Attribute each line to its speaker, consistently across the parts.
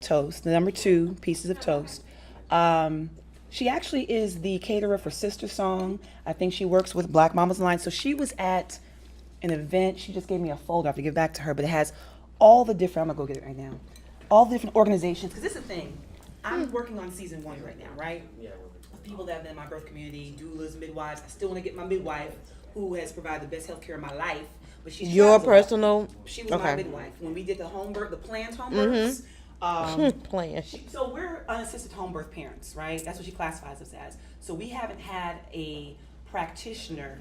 Speaker 1: toast, the number 2 pieces of toast. She actually is the caterer for Sister Song. I think she works with Black Mamas Line. So she was at an event. She just gave me a folder. I have to give back to her, but it has all the different, I'm gonna go get it right now, all the different organizations. Because this is the thing, I'm working on season 1 right now, right? People that have been in my birth community, doulas, midwives. I still want to get my midwife, who has provided the best health care in my life. But she's
Speaker 2: your personal.
Speaker 1: She was my midwife when we did the home birth, the planned home births.
Speaker 2: Planned.
Speaker 1: So we're unassisted home birth parents, right? That's what she classifies us as. So we haven't had a practitioner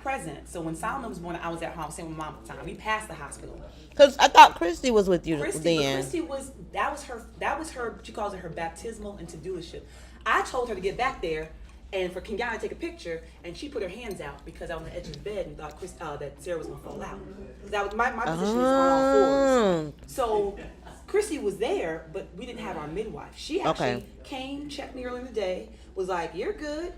Speaker 1: present. So when Solomon was born, I was at home, same with mom at the time. We passed the hospital.
Speaker 2: Because I thought Christy was with you then.
Speaker 1: Christy was that was her. She calls it her baptismal into doulaship. I told her to get back there and for Kenyatta to take a picture, and she put her hands out because I was on the edge of the bed and thought that Sarah was gonna fall out. That was my position is on all 4s. So Chrissy was there, but we didn't have our midwife. She actually came, checked me earlier in the day, was like, "You're good."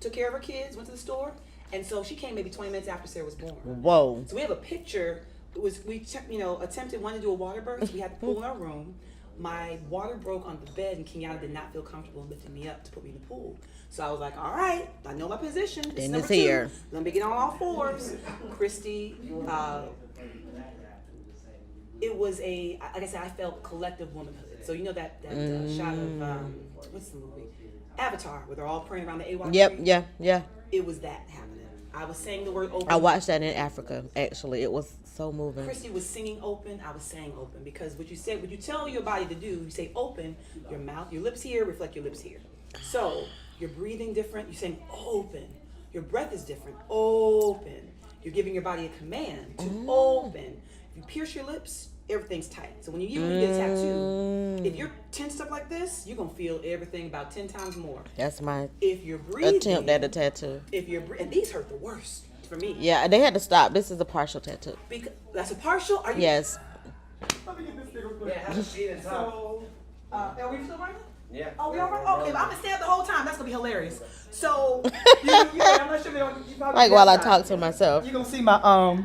Speaker 1: Took care of her kids, went to the store, and so she came maybe 20 minutes after Sarah was born.
Speaker 2: Whoa!
Speaker 1: So we have a picture. We attempted wanted to do a water birth. So we had the pool in our room. My water broke on the bed, and Kenyatta did not feel comfortable lifting me up to put me in the pool. So I was like, all right, I know my position. This is number 2.
Speaker 2: Here.
Speaker 1: Let me get on all 4s. Christy, it was like I said, I felt collective womanhood. So you know that shot of, what's the movie? Avatar, where they're all praying around the AWA tree?
Speaker 2: Yeah.
Speaker 1: It was that happening. I was saying the word open.
Speaker 2: I watched that in Africa, actually. It was so moving.
Speaker 1: Christy was singing open, I was saying open, because what you tell your body to do, you say open, your mouth, your lips here, reflect your lips here. So, you're breathing different, you're saying open. Your breath is different, open. You're giving your body a command to open. If you pierce your lips, everything's tight. So when you get a tattoo, if you're tensed up like this, you're going to feel everything about 10 times more.
Speaker 2: That's my
Speaker 1: if you're breathing,
Speaker 2: attempt at a tattoo.
Speaker 1: And these hurt the worst for me.
Speaker 2: Yeah, they had to stop. This is a partial tattoo.
Speaker 1: Because that's a partial? Are you?
Speaker 2: Yes.
Speaker 1: Let me get this thing real quick. Yeah, so, are we still running?
Speaker 3: Yeah.
Speaker 1: Oh, we all right? Okay, but I'm going to stay up the whole time. That's going to be hilarious. So, I'm not sure
Speaker 2: like while I talk to myself.
Speaker 1: You're going to see my,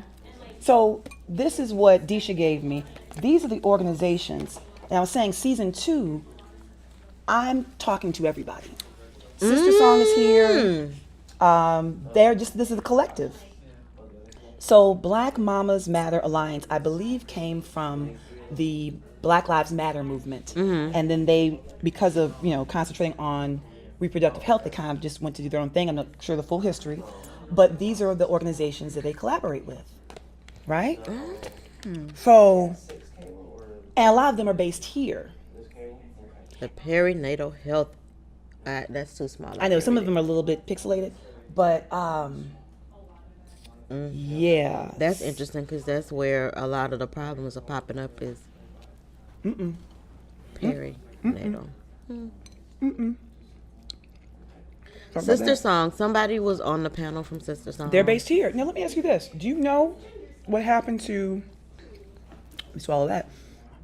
Speaker 1: So this is what Disha gave me. These are the organizations. And I was saying season 2, I'm talking to everybody. Sister Song is here. This is the collective. So Black Mamas Matter Alliance, I believe, came from the Black Lives Matter movement. And then they, because of, concentrating on reproductive health, they kind of just went to do their own thing. I'm not sure the full history. But these are the organizations that they collaborate with. Right? So, and a lot of them are based here.
Speaker 2: The perinatal health, that's too small.
Speaker 1: I know some of them are a little bit pixelated, but yeah.
Speaker 2: That's interesting because that's where a lot of the problems are popping up is perinatal. Sister Song, somebody was on the panel from Sister Song.
Speaker 1: They're based here. Now let me ask you this. Do you know what happened to, let me swallow that,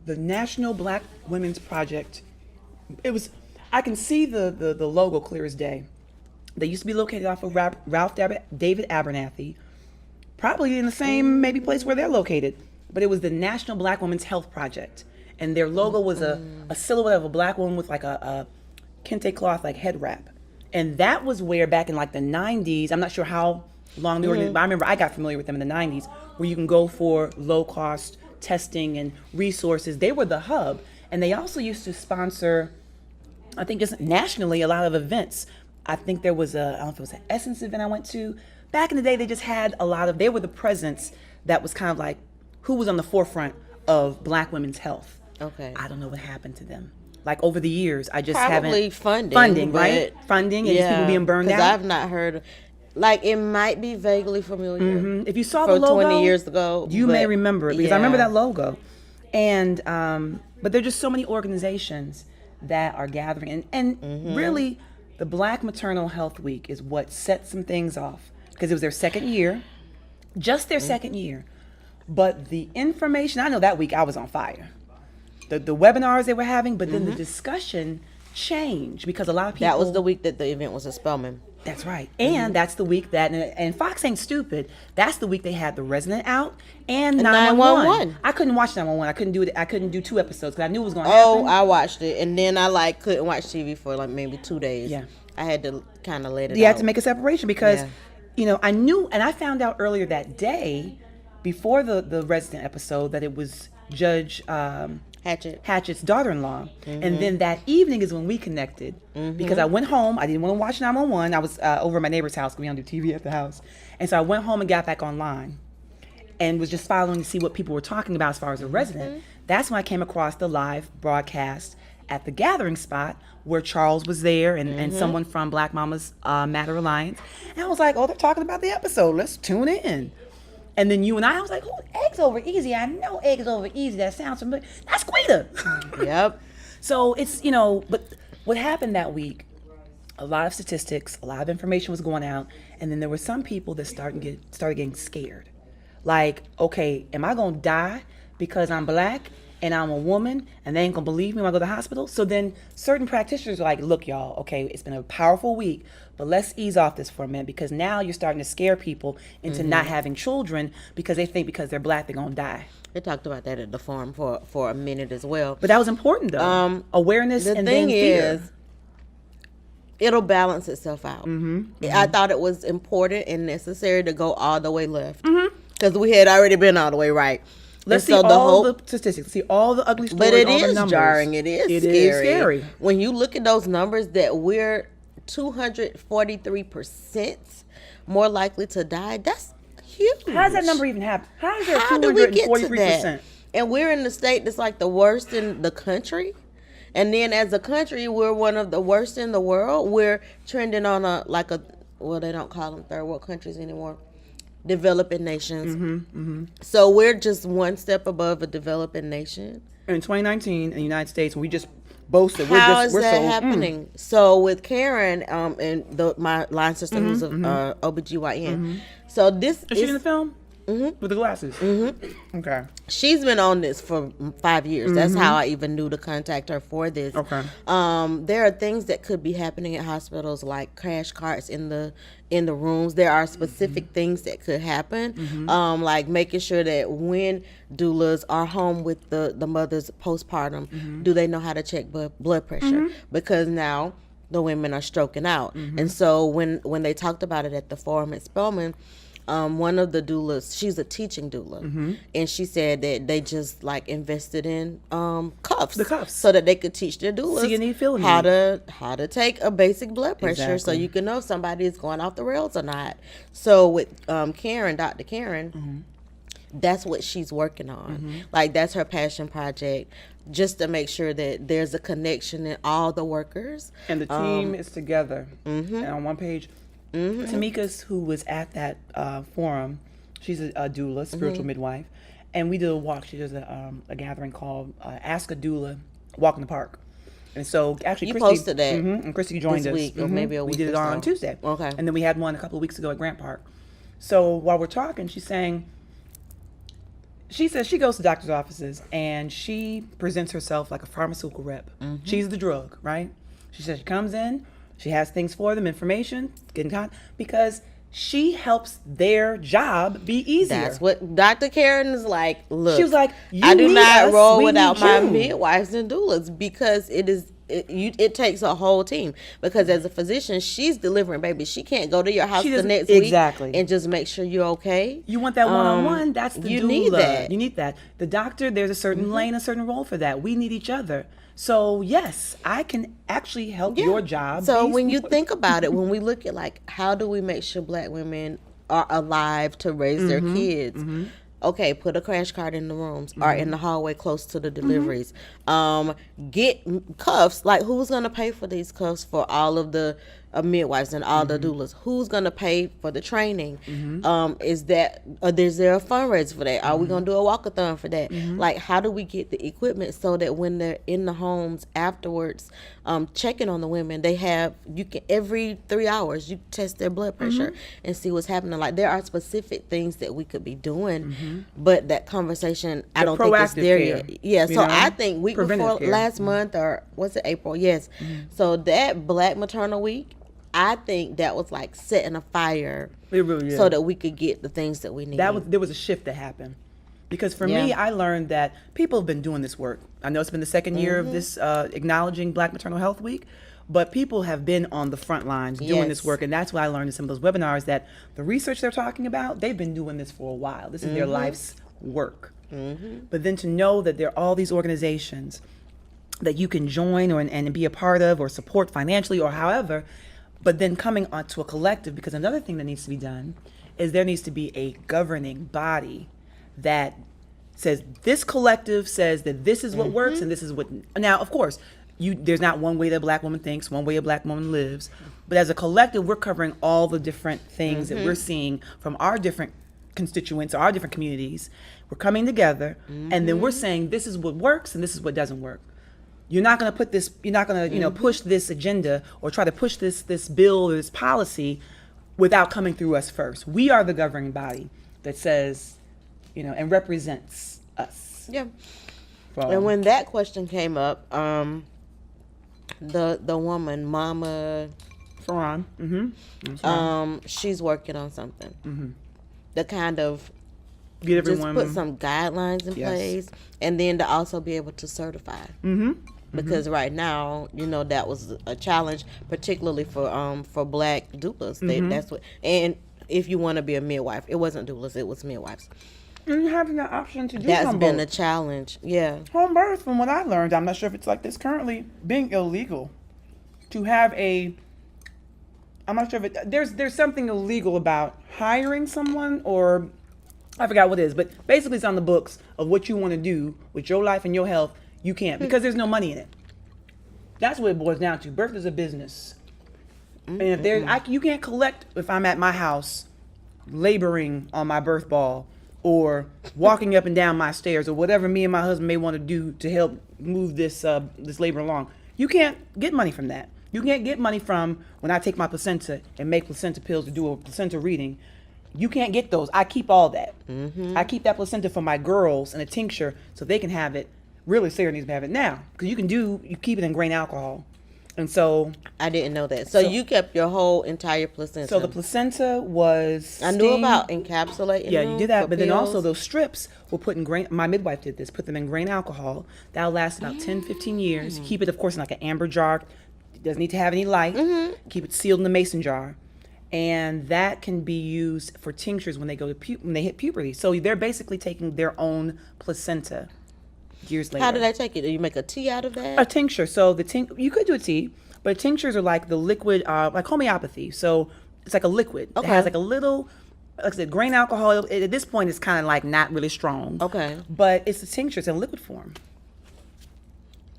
Speaker 1: the National Black Women's Project? It was, I can see the logo clear as day. They used to be located off of Ralph David Abernathy, probably in the same maybe place where they're located. But it was the National Black Women's Health Project. And their logo was a silhouette of a black woman with like a kente cloth like head wrap. And that was where back in like the 90s, I'm not sure how long they were, but I remember I got familiar with them in the 90s, where you can go for low cost testing and resources. They were the hub. And they also used to sponsor, I think just nationally, a lot of events. I think there was I don't know if it was an Essence event I went to. Back in the day, they just had they were the presence that was kind of like who was on the forefront of Black women's health.
Speaker 2: Okay.
Speaker 1: I don't know what happened to them. Like over the years, I just
Speaker 2: probably
Speaker 1: haven't.
Speaker 2: funding,
Speaker 1: right? Funding and just people being burned out.
Speaker 2: Because I've not heard, like it might be vaguely familiar.
Speaker 1: If you saw the logo
Speaker 2: 20 years ago,
Speaker 1: you may remember it because I remember that logo. And but there are just so many organizations that are gathering, and really, the Black Maternal Health Week is what set some things off because it was their second year, just their second year. But the information, I know that week I was on fire. The webinars they were having, but then the discussion changed because a lot of people.
Speaker 2: That was the week that the event was in Spelman.
Speaker 1: That's right. And that's the week that, and Fox ain't stupid, that's the week they had The Resident out and 911. I couldn't watch 911. I couldn't do it. I couldn't do 2 episodes because I knew it was going to happen.
Speaker 2: Oh, I watched it. And then I couldn't watch TV for maybe 2 days.
Speaker 1: Yeah.
Speaker 2: I had to kind of let it out.
Speaker 1: You had to make a separation because, I knew, and I found out earlier that day, before the Resident episode, that it was Judge Hatchett's daughter-in-law. And then that evening is when we connected because I went home. I didn't want to watch 911. I was over at my neighbor's house because we don't do TV at the house. And so I went home and got back online and was just following to see what people were talking about as far as The Resident. That's when I came across the live broadcast at the gathering spot where Charles was there and someone from Black Mamas Matter Alliance. And I was like, oh, they're talking about the episode. Let's tune in. And then you and I was like, oh, Eggs Over Easy. I know Eggs Over Easy. That sounds familiar. That's Quita.
Speaker 2: Yep.
Speaker 1: So it's, but what happened that week, a lot of statistics, a lot of information was going out. And then there were some people that started getting scared. Like, okay, am I going to die because I'm Black and I'm a woman and they ain't going to believe me when I go to the hospital? So then certain practitioners are like, look, y'all, okay, it's been a powerful week, but let's ease off this for a minute because now you're starting to scare people into not having children because they think because they're Black, they're going to die.
Speaker 2: They talked about that at the forum for a minute as well.
Speaker 1: But that was important, though. Awareness and then fear.
Speaker 2: It'll balance itself out. I thought it was important and necessary to go all the way left because we had already been all the way right.
Speaker 1: Let's see all the statistics, see all the ugly stories,
Speaker 2: but it
Speaker 1: all the
Speaker 2: is
Speaker 1: numbers.
Speaker 2: jarring. It is scary. When you look at those numbers that we're 243% more likely to die, that's huge.
Speaker 1: How does that number even happen? How is there 243%?
Speaker 2: How do we get to that? And we're in the state that's like the worst in the country. And then as a country, we're one of the worst in the world. We're trending on they don't call them third world countries anymore. Developing nations. So we're just one step above a developing nation.
Speaker 1: In 2019 in the United States, we just boasted.
Speaker 2: How is that happening? So with Karen and my line sister who's a OBGYN. So this
Speaker 1: is she in the film? With the glasses? Okay.
Speaker 2: She's been on this for 5 years. That's how I even knew to contact her for this.
Speaker 1: Okay.
Speaker 2: There are things that could be happening at hospitals like crash carts in the rooms. There are specific things that could happen, like making sure that when doulas are home with the mothers postpartum, do they know how to check blood pressure? Because now the women are stroking out. And so when they talked about it at the forum at Spelman, one of the doulas, she's a teaching doula, and she said that they just invested in cuffs, so that they could teach their doulas how to take a basic blood pressure, so you can know if somebody is going off the rails or not. So with Karen, Dr. Karen, that's what she's working on. That's her passion project, just to make sure that there's a connection in all the workers.
Speaker 1: And the team is together. And on one page, Tamika's, who was at that forum, she's a doula, spiritual midwife, and we did a walk. She does a gathering called Ask a Doula Walk in the Park. And so actually
Speaker 2: you
Speaker 1: Christy
Speaker 2: posted that
Speaker 1: and Christy joined
Speaker 2: this
Speaker 1: us.
Speaker 2: week, or maybe a week.
Speaker 1: We did it on Tuesday.
Speaker 2: Okay.
Speaker 1: And then we had one a couple of weeks ago at Grant Park. So while we're talking, she says she goes to doctor's offices and she presents herself like a pharmaceutical rep. She's the drug, right? She says she comes in, she has things for them, information, getting contact, because she helps their job be easier.
Speaker 2: That's what Dr. Karen is like. Look,
Speaker 1: she was like,
Speaker 2: I do not roll without my midwives and doulas, because it takes a whole team. Because as a physician, she's delivering babies. She can't go to your house the next week and just make sure you're okay.
Speaker 1: You want that one-on-one. That's the
Speaker 2: you
Speaker 1: doula.
Speaker 2: Need that.
Speaker 1: You need that. The doctor, there's a certain lane, a certain role for that. We need each other. So yes, I can actually help your job.
Speaker 2: So when you think about it, when we look at how do we make sure Black women are alive to raise their kids? Okay, put a crash cart in the rooms or in the hallway close to the deliveries. Get cuffs. Who's gonna pay for these cuffs for all of the midwives and all the doulas? Who's gonna pay for the training? Is there a fundraiser for that? Are we gonna do a walkathon for that? How do we get the equipment so that when they're in the homes afterwards, checking on the women, you can every 3 hours you test their blood pressure and see what's happening. There are specific things that we could be doing, but that conversation I don't think it's there yet. Yeah, so I think week before last month, or was it April? Yes. So that Black Maternal Week, I think that was like setting a fire
Speaker 1: It really is.
Speaker 2: so that we could get the things that we need.
Speaker 1: There was a shift that happened. Because for me, I learned that people have been doing this work. I know it's been the second year of this acknowledging Black Maternal Health Week, but people have been on the front lines doing this work. And that's what I learned in some of those webinars, that the research they're talking about, they've been doing this for a while. This is their life's work. But then to know that there are all these organizations that you can join and be a part of or support financially or however, but then coming onto a collective, because another thing that needs to be done is there needs to be a governing body that says this collective says that this is what works and this is what. Now, of course, there's not one way that a Black woman thinks, one way a Black woman lives, but as a collective, we're covering all the different things that we're seeing from our different constituents, our different communities. We're coming together, and then we're saying this is what works and this is what doesn't work. You're not going to put this. You're not going to, push this agenda or try to push this bill or this policy without coming through us first. We are the governing body that says, and represents us.
Speaker 2: Yeah. And when that question came up, the woman, Mama
Speaker 1: Farron,
Speaker 2: she's working on something. To kind of
Speaker 1: get
Speaker 2: just
Speaker 1: everyone
Speaker 2: put some guidelines in place, and then to also be able to certify. Because right now, that was a challenge, particularly for Black doulas. That's what. And if you want to be a midwife, it wasn't doulas; it was midwives.
Speaker 1: And having the option to do
Speaker 2: that's been a challenge. Yeah.
Speaker 1: Home birth, from what I learned, I'm not sure if it's like this currently, being illegal. To have I'm not sure if there's something illegal about hiring someone, or I forgot what it is, but basically it's on the books of what you want to do with your life and your health. You can't, because there's no money in it. That's what it boils down to. Birth is a business. And if you can't collect if I'm at my house laboring on my birth ball, or walking up and down my stairs, or whatever me and my husband may want to do to help move this labor along. You can't get money from that. You can't get money from when I take my placenta and make placenta pills to do a placenta reading. You can't get those. I keep all that. I keep that placenta for my girls in a tincture so they can have it. Really, Sarah needs to have it now, because you keep it in grain alcohol. And so
Speaker 2: I didn't know that. So you kept your whole entire placenta.
Speaker 1: So the placenta was
Speaker 2: I knew about encapsulating.
Speaker 1: Yeah, you did that, but
Speaker 2: pills.
Speaker 1: then also those strips were put in grain. My midwife did this. Put them in grain alcohol. That'll last about 10, 15 years. Keep it, of course, in like an amber jar. It doesn't need to have any light. Keep it sealed in a mason jar, and that can be used for tinctures when they go to when they hit puberty. So they're basically taking their own placenta. Years later.
Speaker 2: How do they take it? Do you make a tea out of that?
Speaker 1: A tincture. So you could do a tea, but tinctures are like the liquid, like homeopathy. So it's like a liquid.
Speaker 2: Okay.
Speaker 1: It has like a little, like I said, grain alcohol. At this point, it's kind of like not really strong.
Speaker 2: Okay.
Speaker 1: But it's a tincture. It's in liquid form.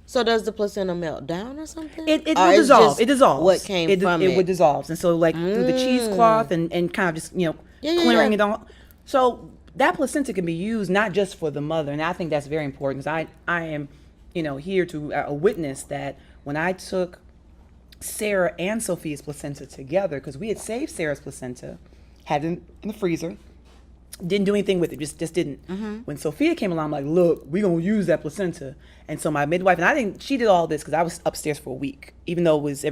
Speaker 2: So does the placenta melt down or something?
Speaker 1: It will dissolve. It dissolves.
Speaker 2: What came from it?
Speaker 1: It would dissolve. And so like through the cheesecloth and kind of just, clearing it all. So that placenta can be used not just for the mother, and I think that's very important, because I am, here to witness that when I took Sarah and Sophia's placenta together, because we had saved Sarah's placenta, had it in the freezer, didn't do anything with it, just didn't. When Sophia came along, I'm like, look, we're gonna use that placenta. And so my midwife, and she did all this because I was upstairs for a week, even though it was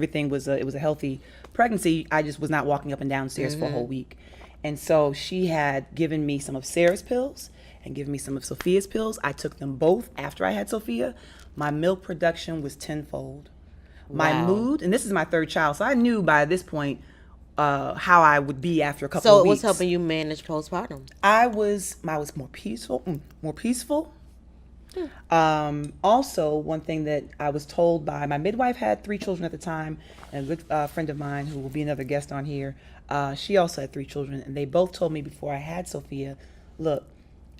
Speaker 1: a healthy pregnancy. I just was not walking up and downstairs for a whole week. And so she had given me some of Sarah's pills and given me some of Sophia's pills. I took them both after I had Sophia. My milk production was tenfold. My mood, and this is my third child, so I knew by this point how I would be after a couple of weeks.
Speaker 2: So it was helping you manage postpartum.
Speaker 1: I was more peaceful. Also, one thing that I was told by my midwife, had 3 children at the time, and a good friend of mine who will be another guest on here, she also had 3 children, and they both told me before I had Sophia, look,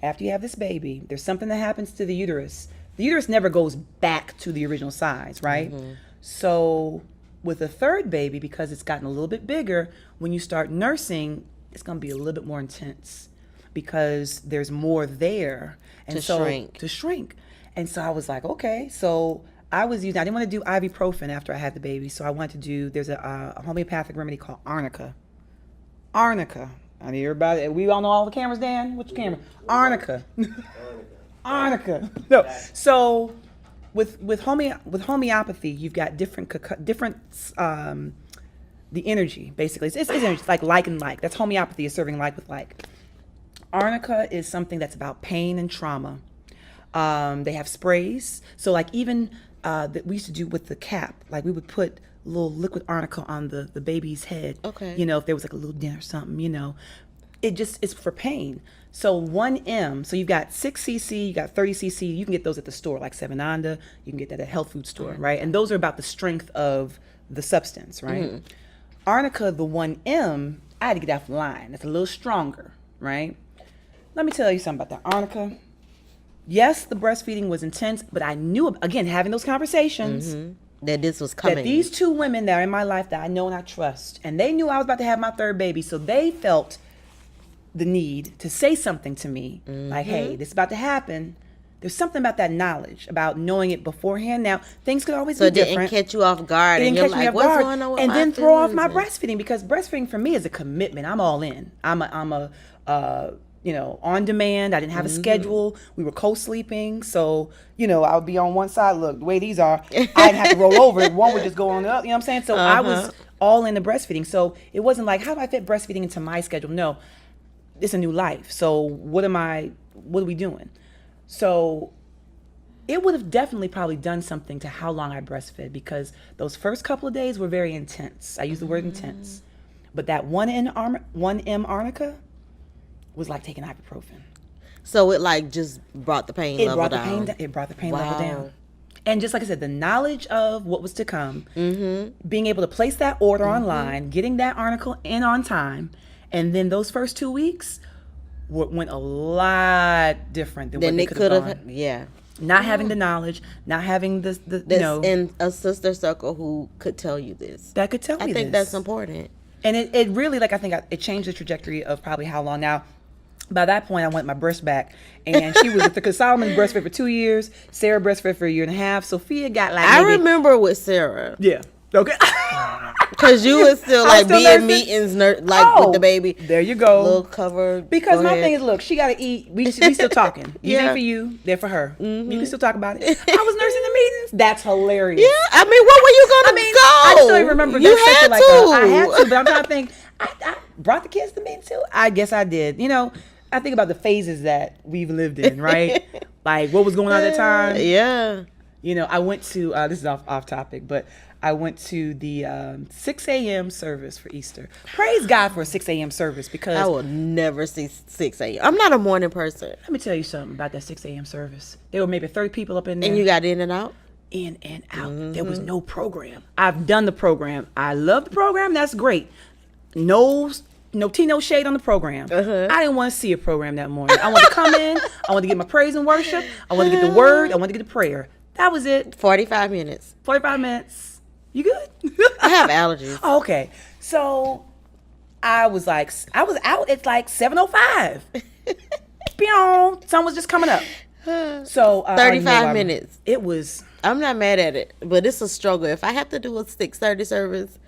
Speaker 1: after you have this baby, there's something that happens to the uterus. The uterus never goes back to the original size, right? So with a third baby, because it's gotten a little bit bigger, when you start nursing, it's going to be a little bit more intense, because there's more there. And to shrink. And so I was like, okay. So I didn't want to do ibuprofen after I had the baby. So I wanted to do, there's a homeopathic remedy called arnica. Arnica. I mean, everybody, we all know all the cameras, Dan? Which camera? Arnica. Arnica. No. So with homeopathy, you've got different the energy, basically. It's energy. It's like and like. That's homeopathy, is serving like with like. Arnica is something that's about pain and trauma. They have sprays. So like even that we used to do with the cap, like we would put a little liquid arnica on the baby's head.
Speaker 2: Okay.
Speaker 1: You know, if there was like a little dent or something, you know. It just is for pain. So 1M, so you've got 6 cc, you got 30 cc. You can get those at the store, like Seven Anda. You can get that at a health food store, right? And those are about the strength of the substance, right? Arnica, the 1M, I had to get off the line. That's a little stronger, right? Let me tell you something about that arnica. Yes, the breastfeeding was intense, but I knew, again, having those conversations,
Speaker 2: that this was coming.
Speaker 1: that these 2 women that are in my life that I know and I trust, and they knew I was about to have my 3rd baby, so they felt the need to say something to me, like, hey, this is about to happen. There's something about that knowledge, about knowing it beforehand. Now, things could always be different.
Speaker 2: So it didn't catch you off guard,
Speaker 1: It
Speaker 2: and
Speaker 1: didn't
Speaker 2: you're
Speaker 1: catch me
Speaker 2: like,
Speaker 1: off
Speaker 2: what's
Speaker 1: guard,
Speaker 2: going on with
Speaker 1: and
Speaker 2: my
Speaker 1: then throw off my
Speaker 2: feelings?
Speaker 1: breastfeeding, because breastfeeding for me is a commitment. I'm all in. I'm a you know, on demand. I didn't have a schedule. We were co-sleeping, so you know, I would be on one side. Look, the way these are, I didn't have to roll over. One would just go on the other. You know what I'm saying? So I was all into breastfeeding. So it wasn't like, how do I fit breastfeeding into my schedule? No, it's a new life. So what are we doing? So it would have definitely probably done something to how long I breastfed, because those first couple of days were very intense. I use the word intense. But that 1M arnica was like taking ibuprofen.
Speaker 2: So it like just brought the pain level down.
Speaker 1: It brought the pain level down. And just like I said, the knowledge of what was to come, being able to place that order online, getting that article in on time, and then those first 2 weeks went a lot different than what they could have gone.
Speaker 2: Yeah.
Speaker 1: Not having the knowledge, not having the you know,
Speaker 2: and a sister circle who could tell you this.
Speaker 1: that could tell me
Speaker 2: I think
Speaker 1: this.
Speaker 2: that's important.
Speaker 1: And it really, like, I think it changed the trajectory of probably how long. Now, by that point, I want my breast back. And she was, because Solomon breastfed for 2 years. Sarah breastfed for 1.5 years. Sophia got like
Speaker 2: I remember with Sarah.
Speaker 1: Yeah. Okay.
Speaker 2: Because you was still
Speaker 1: I was
Speaker 2: like
Speaker 1: still
Speaker 2: be
Speaker 1: nursing.
Speaker 2: in meetings, with the baby.
Speaker 1: There you go.
Speaker 2: Little cover.
Speaker 1: Because my thing is, look, she got to eat. We still talking. You
Speaker 2: Yeah.
Speaker 1: ain't for you, they're for her. You can still talk about it. I was nursing the meetings. That's hilarious.
Speaker 2: Yeah, I mean, what were you gonna go?
Speaker 1: I just don't even remember
Speaker 2: You
Speaker 1: that
Speaker 2: had
Speaker 1: like
Speaker 2: to.
Speaker 1: I had to, but I'm trying to think. I brought the kids to meetings too. I guess I did. You know, I think about the phases that we've lived in, right? Like what was going on at that time.
Speaker 2: Yeah.
Speaker 1: You know, I went to this is off topic, but I went to the 6 a.m. service for Easter. Praise God for a 6 a.m. service, because
Speaker 2: I will never see 6 a.m. I'm not a morning person.
Speaker 1: let me tell you something about that 6 a.m. service. There were maybe 30 people up in there.
Speaker 2: And you got in and out?
Speaker 1: In and out. There was no program. I've done the program. I love the program. That's great. No tea, no shade on the program. I didn't want to see a program that morning. I wanted to come in. I wanted to get my praise and worship. I wanted to get the word. I wanted to get the prayer. That was it.
Speaker 2: 45 minutes.
Speaker 1: 45 minutes. You good?
Speaker 2: I have allergies.
Speaker 1: Oh, okay. So I was out at like 7:05. Sun was just coming up. So
Speaker 2: 35 minutes.
Speaker 1: It was.
Speaker 2: I'm not mad at it, but it's a struggle. If I have to do a 6:30 service.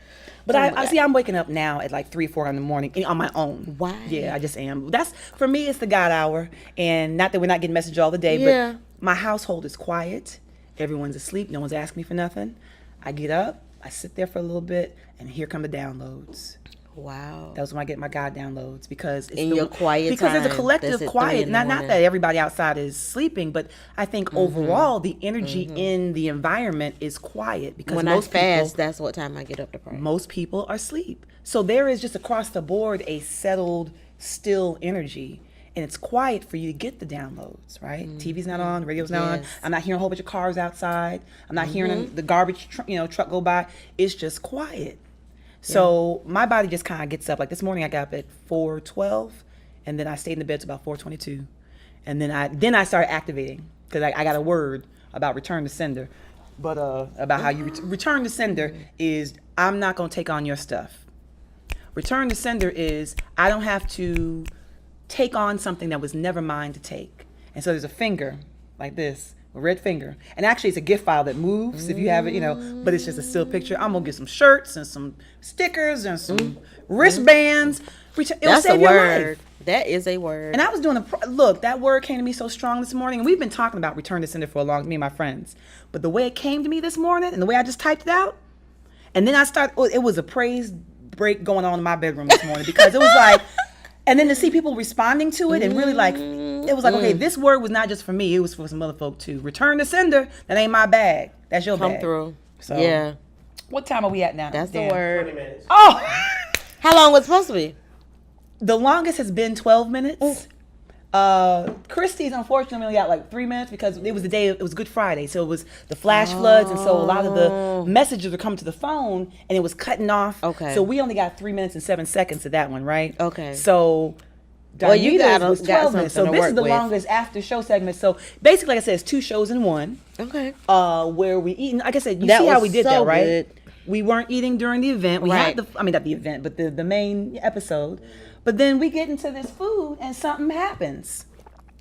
Speaker 1: But I see I'm waking up now at like 3, 4 in the morning on my own.
Speaker 2: Why?
Speaker 1: Yeah, I just am. That's, for me, it's the God hour. And not that we're not getting messages all the day,
Speaker 2: Yeah.
Speaker 1: but my household is quiet. Everyone's asleep. No one's asking me for nothing. I get up, I sit there for a little bit, and here come the downloads.
Speaker 2: Wow.
Speaker 1: That was when I get my God downloads, because it's
Speaker 2: In your quiet
Speaker 1: because there's a
Speaker 2: time,
Speaker 1: collective
Speaker 2: that's at 3
Speaker 1: quiet.
Speaker 2: in the
Speaker 1: Not
Speaker 2: morning.
Speaker 1: that everybody outside is sleeping, but I think overall the energy in the environment is quiet, because
Speaker 2: When I fast, that's what time I get up to pray.
Speaker 1: most people are asleep. So there is just across the board a settled, still energy. And it's quiet for you to get the downloads, right? TV's not on, radio's not on.
Speaker 2: Yes.
Speaker 1: I'm not hearing a whole bunch of cars outside. I'm not hearing the garbage truck go by. It's just quiet. So my body just kind of gets up. Like this morning I got up at 4:12, and then I stayed in the bed till about 4:22. And then I started activating, because I got a word about return to sender. But about how you return to sender is, I'm not going to take on your stuff. Return to sender is, I don't have to take on something that was never mine to take. And so there's a finger like this, a red finger. And actually it's a gift file that moves if you have it, but it's just a still picture. I'm going to get some shirts and some stickers and some wristbands. It'll
Speaker 2: That's a
Speaker 1: save your
Speaker 2: word.
Speaker 1: life.
Speaker 2: That is a word.
Speaker 1: And I was doing look, that word came to me so strong this morning. And we've been talking about return to sender for a long time, me and my friends. But the way it came to me this morning and the way I just typed it out, and then it was a praise break going on in my bedroom this morning because it was like, and then to see people responding to it and really like, it was like, okay, this word was not just for me. It was for some other folk too. Return to sender. That ain't my bag. That's your bag.
Speaker 2: Come through.
Speaker 1: So,
Speaker 2: yeah.
Speaker 1: What time are we at now?
Speaker 2: That's
Speaker 1: Dan?
Speaker 2: the word.
Speaker 3: 20 minutes.
Speaker 1: Oh,
Speaker 2: How long was it supposed to be?
Speaker 1: the longest has been 12 minutes. Christie's unfortunately only got like 3 minutes because it was the day, it was Good Friday. So it was the flash floods. And so a lot of the messages were coming to the phone and it was cutting off.
Speaker 2: Okay.
Speaker 1: So we only got 3 minutes and 7 seconds to that one, right?
Speaker 2: Okay.
Speaker 1: So
Speaker 2: Well, you
Speaker 1: Darnita's was
Speaker 2: got
Speaker 1: 12 minutes. So
Speaker 2: something to
Speaker 1: this is
Speaker 2: work
Speaker 1: the
Speaker 2: with.
Speaker 1: longest after show segment. So basically, like I said, it's 2 shows in one.
Speaker 2: Okay.
Speaker 1: Where we eat. Like I said, you
Speaker 2: That
Speaker 1: see how
Speaker 2: was
Speaker 1: we did
Speaker 2: so
Speaker 1: that, right?
Speaker 2: good.
Speaker 1: We weren't eating during the event. We
Speaker 2: Right.
Speaker 1: had not the event, but the main episode. But then we get into this food and something happens.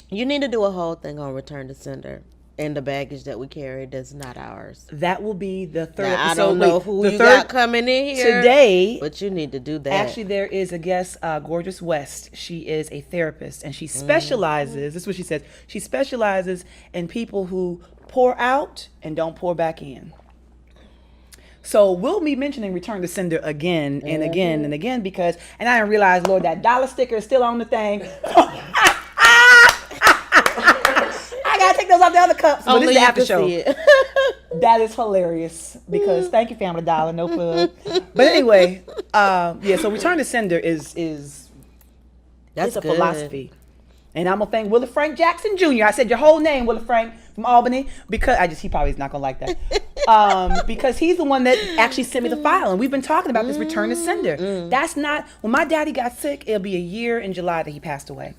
Speaker 2: You need to do a whole thing on return to sender and the baggage that we carry that's not ours.
Speaker 1: That will be the third
Speaker 2: Now,
Speaker 1: episode.
Speaker 2: I don't know who you got coming in here
Speaker 1: today.
Speaker 2: but you need to do that.
Speaker 1: Actually, there is a guest, Gorgeous West. She is a therapist, and she specializes. This is what she says. She specializes in people who pour out and don't pour back in. So we'll be mentioning return to sender again and again and again because, and I didn't realize, Lord, that dollar sticker is still on the thing. I gotta take those off the other cups. But this is the after show. That is hilarious because thank you, Family Dollar, no plug. But anyway, yeah. So return to sender is
Speaker 2: That's
Speaker 1: it's a
Speaker 2: good.
Speaker 1: philosophy, and I'm gonna thank Willa Frank Jackson Jr. I said your whole name, Willa Frank from Albany, because he probably is not gonna like that, because he's the one that actually sent me the file, and we've been talking about this return to sender. That's not when my daddy got sick. It'll be a year in July that he passed away.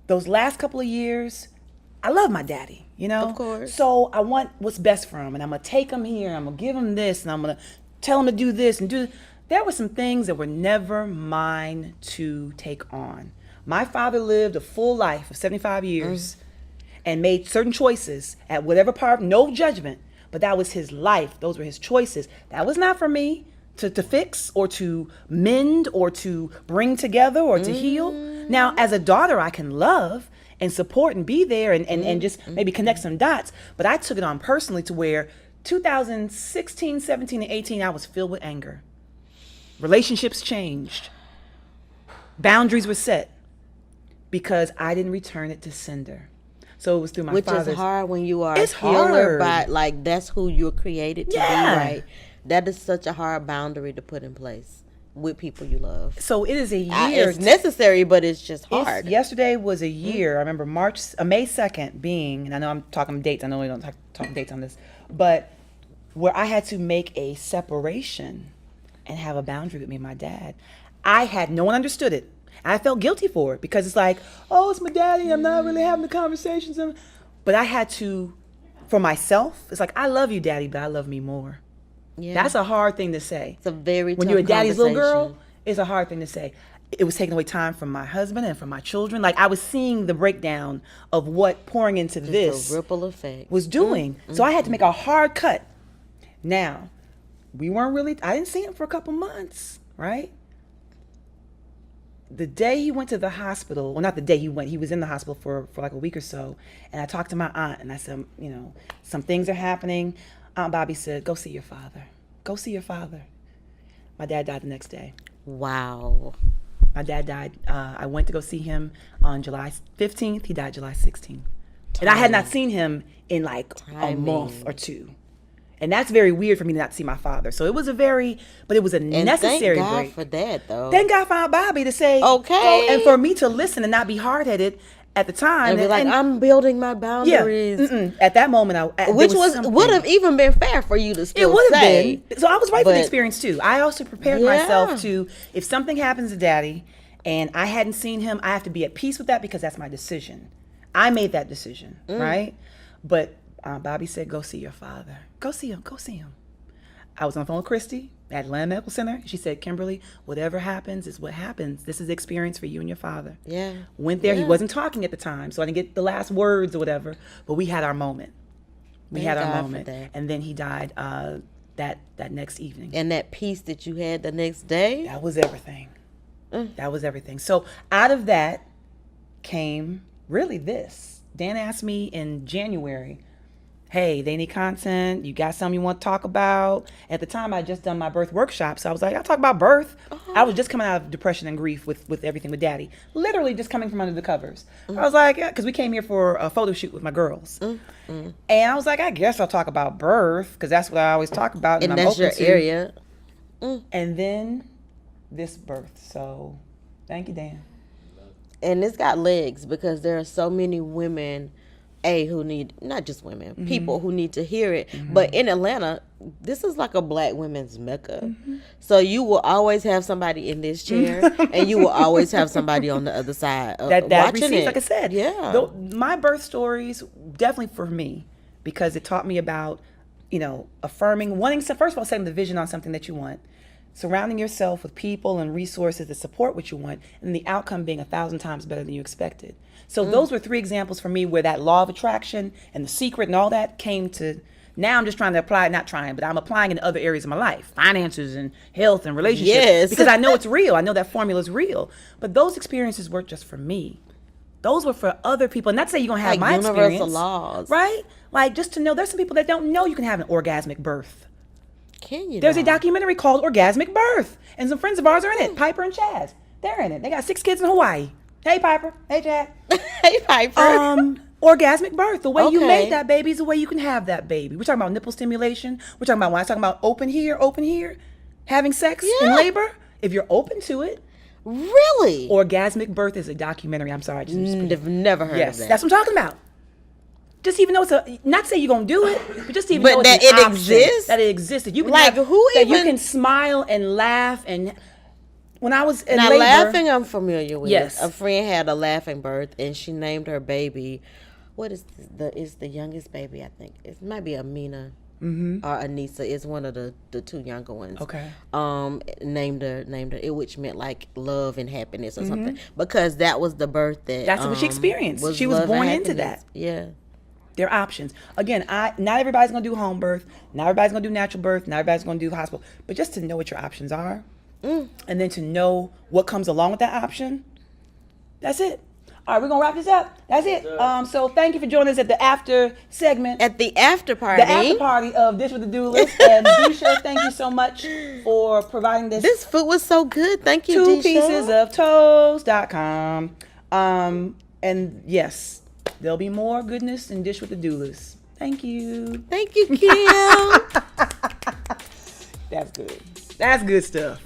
Speaker 1: Those last couple of years, I love my daddy, you know?
Speaker 2: Of course.
Speaker 1: So I want what's best for him, and I'm going to take him here, I'm going to give him this, and I'm going to tell him to do this and do. There were some things that were never mine to take on. My father lived a full life of 75 years and made certain choices at whatever part, no judgment, but that was his life. Those were his choices. That was not for me to fix or to mend or to bring together or to heal. Now, as a daughter, I can love and support and be there and just maybe connect some dots. But I took it on personally to where 2016, 17, and 18, I was filled with anger. Relationships changed. Boundaries were set because I didn't return it to sender. So it was through my father's.
Speaker 2: Which is hard when you are
Speaker 1: It's
Speaker 2: a healer,
Speaker 1: hard.
Speaker 2: but like that's who you're created to
Speaker 1: Yeah.
Speaker 2: be, right? That is such a hard boundary to put in place with people you love.
Speaker 1: So it is a year.
Speaker 2: It's necessary, but it's just hard.
Speaker 1: Yesterday was a year. I remember May 2nd being, and I know I'm talking dates. I know we don't talk dates on this, but where I had to make a separation and have a boundary with me and my dad. No one understood it. And I felt guilty for it because it's like, oh, it's my daddy. I'm not really having the conversations. But I had to, for myself, it's like, I love you, daddy, but I love me more.
Speaker 2: Yeah.
Speaker 1: That's a hard thing to say.
Speaker 2: It's a very
Speaker 1: When
Speaker 2: tough
Speaker 1: you're a daddy's little girl,
Speaker 2: conversation.
Speaker 1: it's a hard thing to say. It was taking away time from my husband and from my children. Like I was seeing the breakdown of what pouring into this
Speaker 2: The ripple effect.
Speaker 1: was doing. So I had to make a hard cut. Now, I didn't see him for a couple months, right? The day he went to the hospital, well, not the day he went, he was in the hospital for like a week or so. And I talked to my aunt and I said, some things are happening. Aunt Bobby said, go see your father. Go see your father. My dad died the next day.
Speaker 2: Wow.
Speaker 1: My dad died. I went to go see him on July 15th. He died July 16th. And I had not seen him in like a month or two. And that's very weird for me to not see my father. So it was but it was a necessary
Speaker 2: thank God
Speaker 1: break.
Speaker 2: for that, though.
Speaker 1: Thank God for Aunt Bobby to say,
Speaker 2: Okay.
Speaker 1: go, and for me to listen and not be hard-headed at the time.
Speaker 2: And be like, I'm building my boundaries.
Speaker 1: At that moment,
Speaker 2: Which would have even been fair for you to still
Speaker 1: it would have
Speaker 2: say.
Speaker 1: been. So I was right for the
Speaker 2: but-
Speaker 1: experience too. I also prepared myself to, if something happens to daddy and I hadn't seen him, I have to be at peace with that because that's my decision. I made that decision, right? But Bobby said, go see your father. Go see him. Go see him. I was on the phone with Christy at Atlanta Medical Center. She said, Kimberly, whatever happens is what happens. This is the experience for you and your father.
Speaker 2: Yeah.
Speaker 1: Went there. He wasn't talking at the time, so I didn't get the last words or whatever. But we had our moment. We had our moment. And then he died that next evening.
Speaker 2: And that peace that you had the next day.
Speaker 1: That was everything. That was everything. So out of that came really this. Dan asked me in January, hey, they need content. You got something you want to talk about? At the time, I had just done my birth workshop. So I was like, I'll talk about birth. I was just coming out of depression and grief with everything with daddy. Literally just coming from under the covers. I was like, yeah, because we came here for a photo shoot with my girls. And I was like, I guess I'll talk about birth because that's what I always talk about.
Speaker 2: And
Speaker 1: I'm
Speaker 2: that's your
Speaker 1: open to.
Speaker 2: area.
Speaker 1: And then this birth. So thank you, Dan.
Speaker 2: And it's got legs because there are so many women who need, not just women, people who need to hear it. But in Atlanta, this is like a black women's mecca. So you will always have somebody in this chair and you will always have somebody on the other side
Speaker 1: that
Speaker 2: watching
Speaker 1: receives,
Speaker 2: it.
Speaker 1: like I said.
Speaker 2: Yeah.
Speaker 1: My birth stories, definitely for me, because it taught me about, affirming, wanting to, first of all, setting the vision on something that you want, surrounding yourself with people and resources that support what you want, and the outcome being 1,000 times better than you expected. So those were 3 examples for me where that law of attraction and the secret and all that came to. Now I'm just trying to apply it, not trying, but I'm applying in other areas of my life, finances and health and relationships.
Speaker 2: Yes.
Speaker 1: Because I know it's real. I know that formula is real. But those experiences weren't just for me. Those were for other people. Not to say you're going to have
Speaker 2: Like
Speaker 1: my
Speaker 2: universal
Speaker 1: experience.
Speaker 2: laws.
Speaker 1: Right? Like just to know there's some people that don't know you can have an orgasmic birth.
Speaker 2: Can you?
Speaker 1: There's a documentary called Orgasmic Birth. And some friends of ours are in it. Piper and Chaz. They're in it. They got 6 kids in Hawaii. Hey, Piper. Hey, Chad.
Speaker 2: Hey, Piper.
Speaker 1: Orgasmic birth. The way you
Speaker 2: Okay.
Speaker 1: made that baby is the way you can have that baby. We're talking about nipple stimulation. We're talking about, when I was talking about open here, having sex in labor. If you're open to it.
Speaker 2: Really?
Speaker 1: Orgasmic Birth is a documentary. I'm sorry. I just
Speaker 2: I've never heard of that.
Speaker 1: That's what I'm talking about. Just even though it's not to say you're going to do it, but just even
Speaker 2: But
Speaker 1: know it's
Speaker 2: that
Speaker 1: an
Speaker 2: it
Speaker 1: option,
Speaker 2: exists?
Speaker 1: That it exists. That you can
Speaker 2: Like,
Speaker 1: have,
Speaker 2: who
Speaker 1: that
Speaker 2: even-
Speaker 1: you can smile and laugh. And when I was in
Speaker 2: Now,
Speaker 1: labor.
Speaker 2: laughing, I'm familiar with.
Speaker 1: Yes.
Speaker 2: A friend had a laughing birth, and she named her baby. What is the youngest baby? I think it might be Amina or Anissa. It's one of the 2 younger ones.
Speaker 1: Okay.
Speaker 2: Named her, which meant like love and happiness or something, because that was the birth
Speaker 1: That's what she experienced. She was
Speaker 2: love and
Speaker 1: born into
Speaker 2: happiness.
Speaker 1: that.
Speaker 2: Yeah.
Speaker 1: Their options. Again, not everybody's gonna do home birth. Not everybody's gonna do natural birth. Not everybody's gonna do hospital. But just to know what your options are, and then to know what comes along with that option. That's it. All right, we're gonna wrap this up. That's it. So thank you for joining us at the after segment,
Speaker 2: At the after party.
Speaker 1: the after party of Dish with the Do List. And Disha, thank you so much for providing
Speaker 2: This food was so good. Thank you,
Speaker 1: 2
Speaker 2: Disha.
Speaker 1: pieces of toast.com. And yes, there'll be more goodness in Dish with the Do List. Thank you.
Speaker 2: Thank you, Kim.
Speaker 1: That's good. That's good stuff.